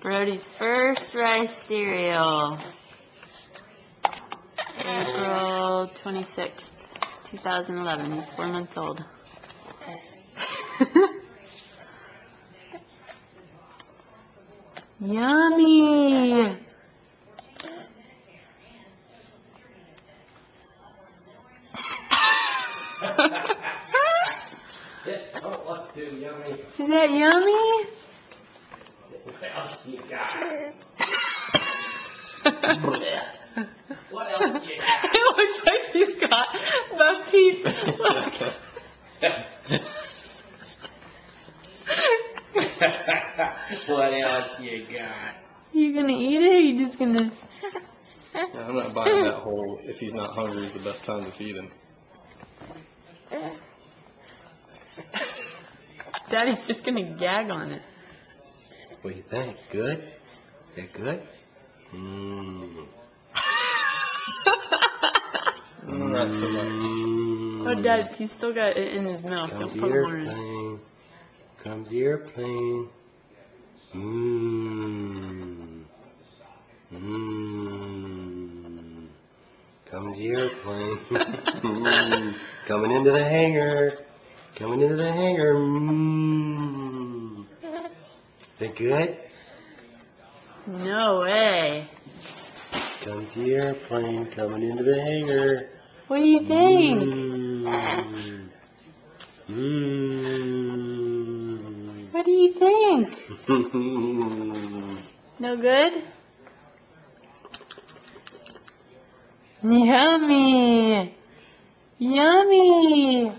Brody's first rice cereal. April 26th, 2011. He's 4 months old. Yummy! Don't look too yummy. Is that yummy? What else you got? What else you got? It looks like he's got buck teeth. Look. What else you got? You gonna eat it or you just gonna... Yeah, I'm not buying that whole, if he's not hungry, is the best time to feed him. Daddy's just gonna gag on it. What do you think? Good? Is that good? Mmm. Not so much. Oh, Dad, he's still got it in his mouth. Comes Don't the put more in. airplane. Comes the airplane. Mmm. Mmm. Comes the airplane. Coming into the hangar. Coming into the hangar. Mmm. Is that good? No way. Comes the airplane. Coming into the hangar. What do you think? Mmm. Mmm. What do you think? No good? Yummy! Yummy!